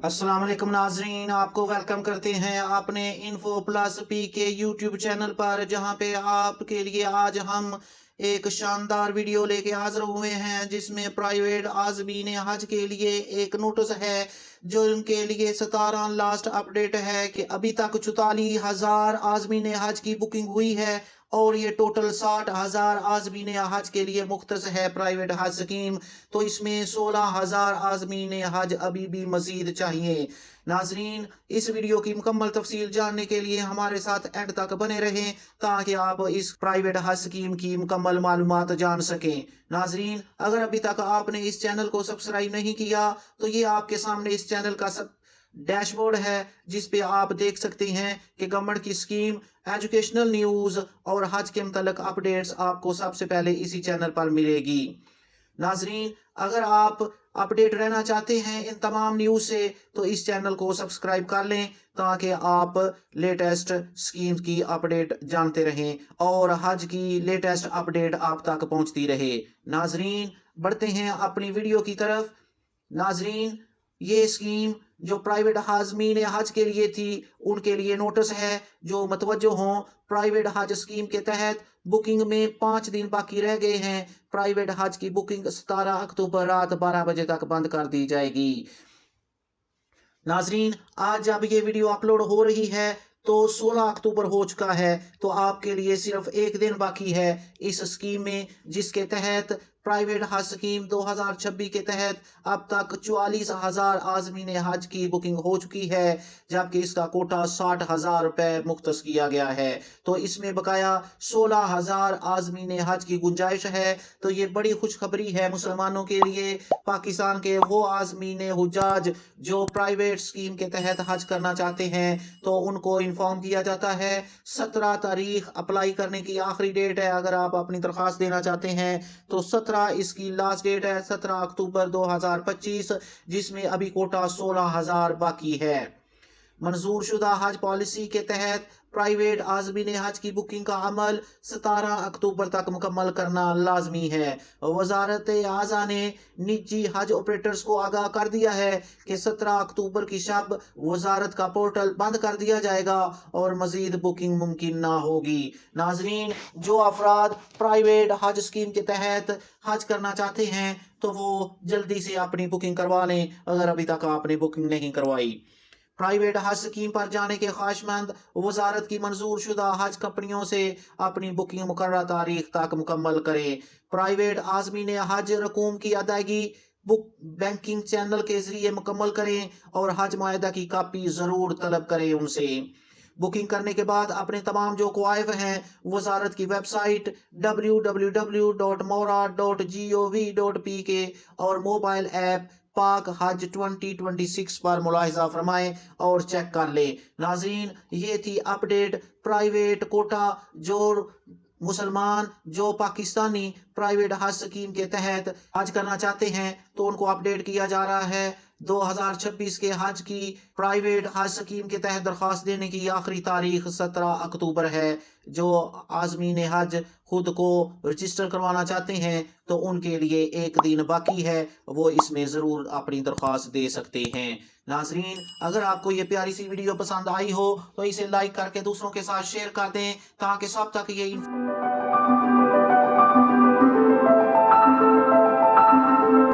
अस्सलाम वालेकुम नाजरीन, आपको वेलकम करते हैं अपने इन्फो प्लस पी के यूट्यूब चैनल पर, जहां पे आपके लिए आज हम एक शानदार वीडियो लेके हाजिर हुए हैं जिसमें प्राइवेट आज़मीन हज के लिए एक नोटिस है जो उनके लिए 17 लास्ट अपडेट है कि अभी तक 44,000 आज़मीन हज की बुकिंग हुई है और ये टोटल 60,000 आज़मीन हज के लिए मुख्तस है प्राइवेट हज स्कीम। तो इसमें 16,000 आज़मीन हज अभी भी मजीद चाहिए। नाजरीन, इस वीडियो की मुकम्मल तफसील जानने के लिए हमारे साथ एंड तक बने रहें ताकि आप इस प्राइवेट हज स्कीम की मुकम्मल मालूमात जान सकें। नाजरीन, अगर अभी तक आपने इस चैनल को सब्सक्राइब नहीं किया तो ये आपके सामने इस चैनल का डैशबोर्ड है जिस पे आप देख सकते हैं कि गवर्नमेंट की स्कीम, एजुकेशनल न्यूज़ और हज के मुतल्लिक अपडेट्स आपको सबसे पहले इसी चैनल पर मिलेगी। नाजरीन, अगर आप अपडेट रहना चाहते हैं इन तमाम न्यूज़ से तो इस चैनल को सब्सक्राइब कर लें ताकि आप लेटेस्ट स्कीम की अपडेट जानते रहें और हज की लेटेस्ट अपडेट आप तक पहुंचती रहे। नाजरीन, बढ़ते हैं अपनी वीडियो की तरफ। नाजरीन, ये स्कीम जो प्राइवेट हाजमीन हज के लिए थी उनके लिए नोटिस है जो मतवज्जो हों। प्राइवेट हज स्कीम के तहत बुकिंग में 5 दिन बाकी रह गए हैं। प्राइवेट हज की बुकिंग 17 अक्टूबर रात 12 बजे तक बंद कर दी जाएगी। नाजरीन, आज जब ये वीडियो अपलोड हो रही है तो 16 अक्टूबर हो चुका है, तो आपके लिए सिर्फ एक दिन बाकी है इस स्कीम में, जिसके तहत प्राइवेट हज स्कीम 2026 के तहत अब तक 44,000 आज़मीन हज की बुकिंग हो चुकी है, जबकि इसका कोटा 60,000 रुपये मुख्तस किया गया है। तो इसमें बकाया 16,000 आज़मीन हज की गुंजाइश है। तो ये बड़ी खुशखबरी है मुसलमानों के लिए। पाकिस्तान के वो आज़मीन हुज्जाज जो प्राइवेट स्कीम के तहत हज करना चाहते हैं तो उनको इन्फॉर्म किया जाता है 17 तारीख अप्लाई करने की आखिरी डेट है। अगर आप अपनी दरख्वास्त देना चाहते हैं तो 17 इसकी लास्ट डेट है, 17 अक्टूबर 2025, जिसमें अभी कोटा 16,000 बाकी है। मंजूर शुदा हज पॉलिसी के तहत प्राइवेट आज़मीन हज की बुकिंग का अमल 17 अक्टूबर तक मुकम्मल करना लाजमी है। वजारत आज़ा ने निजी हज ऑपरेटर्स को आगाह कर दिया है कि 17 अक्टूबर की शब वजारत का पोर्टल बंद कर दिया जाएगा और मजीद बुकिंग मुमकिन ना होगी। नाजरीन, जो अफराद प्राइवेट हज स्कीम के तहत हज करना चाहते हैं तो वो जल्दी से अपनी बुकिंग करवा लें अगर अभी तक आपने बुकिंग नहीं करवाई। प्राइवेट हज स्कीम पर जाने के ख्वाहिशमंद वजारत की मंजूर शुदा हज कंपनियों से अपनी बुकिंग मुकर्रर तारीख तक मुकम्मल करें। प्राइवेट आज़मीन हज रकूम की अदायगी बुक बैंकिंग चैनल के जरिए मुकम्मल करें और हज मुआहदा की कापी जरूर तलब करें उनसे। बुकिंग करने के बाद अपने तमाम जो क्वाइफ हैं वजारत की वेबसाइट www.mora.gov.pk और मोबाइल ऐप पाक हज 2026 पर मुलाहिजा फरमाएं और चेक कर ले। नाजरीन, ये थी अपडेट प्राइवेट कोटा जो मुसलमान जो पाकिस्तानी प्राइवेट हज स्कीम के तहत हज करना चाहते हैं तो उनको अपडेट किया जा रहा है। 2026 के हज की प्राइवेट हज स्कीम के तहत दरख्वास्त देने की आखिरी तारीख 17 अक्टूबर है। जो आज़मीन हज खुद को रजिस्टर करवाना चाहते हैं तो उनके लिए एक दिन बाकी है, वो इसमें ज़रूर अपनी दरख्वास्त दे सकते हैं। नाजरीन, अगर आपको ये प्यारी सी वीडियो पसंद आई हो तो इसे लाइक करके दूसरों के साथ शेयर कर दें ताकि सब तक ये